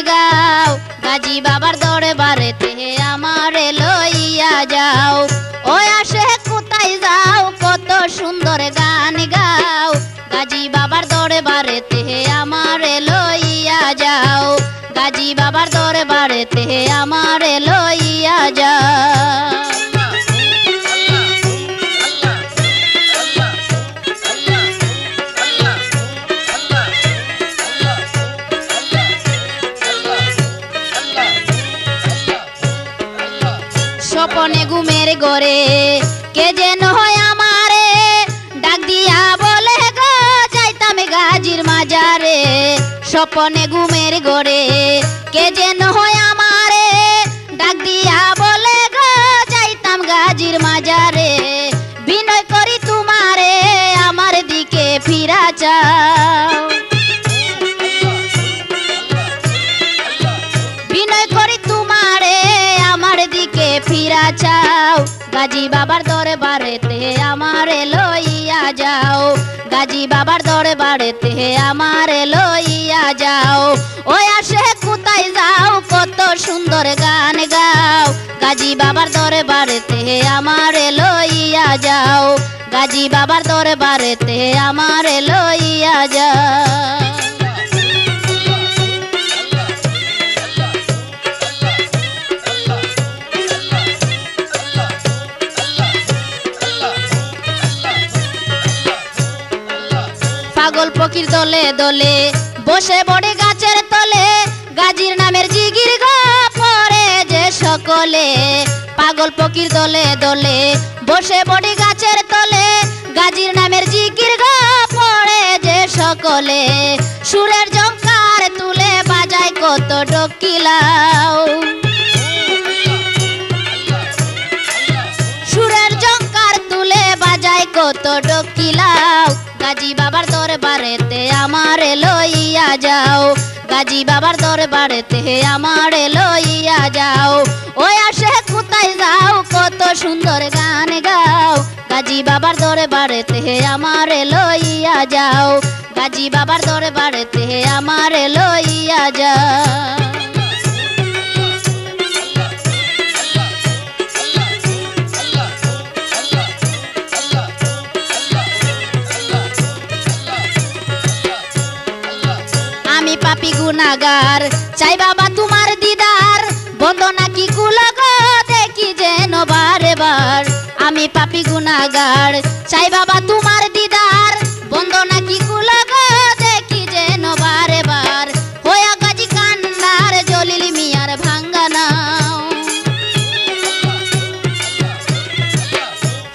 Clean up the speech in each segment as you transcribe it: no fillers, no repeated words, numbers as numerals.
গাও গাজী বাবার দরবারেতে আমারে লইয়া যাও। ওই আসে কোথায় যাও কত সুন্দর গান গাও গাজী বাবার দরবারেতে আমারে লইয়া যাও। গাজী বাবার দরবারেতে আমারে লইয়া যাও। স্বপনে ঘুমের ঘরে কে যেন হয় আমারে ডাক দিয়া বলে গো যাইতাম গাজীর মাজারে। স্বপনে ঘুমের ঘরে কে যেন হয় আমারে ডাক দিয়া বলে গো যাইতাম গাজীর মাজারে। বিনয় করি তোমারে আমার দিকে ফিরা চাও। বিনয় করি তোমারে আমার দিকে ফিরা চাও। গাজী বাবার দরবারেতে আমারে লইয়া যাও। গাজী বাবার দরবারেতে আমারে লইয়া যাও। ওই আসে কোথায় যাও কত সুন্দর গান গাও গাজী বাবার দরবারেতে আমারে লইয়া যাও। গাজী বাবার দরবারেতে আমারে লইয়া যাও। পাগল ফকির দলে দলে বসে বড়ে গাছের তলে গাজীর নামের জিগির গো পরে যে সকলে। পাগল ফকির দলে দলে বসে বড়ে গাছের তলে গাজীর নামের জিগির গো পরে যে সকলে। সুরের ঝংকার তুলে বাজায় কত ডকিলাও। সুরের ঝংকার তুলে বাজায় কত ডকিলাও। গাজী বাবার দরবারেতে আমারে লইয়া যাও। গাজী বাবার দরবারেতে আমারে লইয়া যাও। ওই আসে কোথায় যাও কত সুন্দর গান গাও গাজী বাবার দরবারেতে আমারে লইয়া যাও। গাজী বাবার দরবারেতে আমারে লইয়া যাও। আমি পাপী গুনাহগার চাই বাবা তোমার দিদার বন্দনা কি কুলগ দেখি যেন বারে বার। আমি পাপী গুনাহগার চাই বাবা তোমার দিদার বন্দনা কি কুলগ দেখি যেন বারে বার। হয়া গাজী কান্দার জলিল মিয়ার ভাঙ্গা নাও।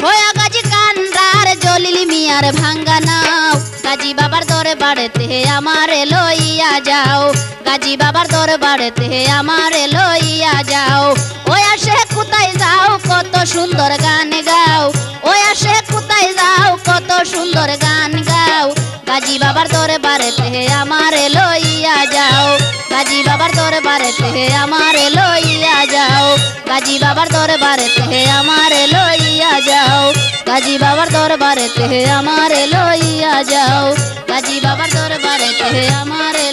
হয়া গাজী কান্দার জলিল মিয়ার ভাঙ্গা নাও। গাজী বাবার দরবারেতে আমারে লইয়া যাও। গাজী বাবার দরবারেতে আমারে লইয়া যাও। ওই আসে কোথায় যাও কত সুন্দর গান গাও। ওই আসে কোথায় যাও কত সুন্দর গান গাও গাজী বাবার দরবারেতে আমারে লইয়া যাও। গাজী বাবার দরবারেতে আমারে লইয়া যাও। গাজী বাবার দরবারেতে আমারে লইয়া যাও। গাজী বাবার দরবারেতে আমারে লইয়া যাও। গাজী বাবার দরবারেতে আমারে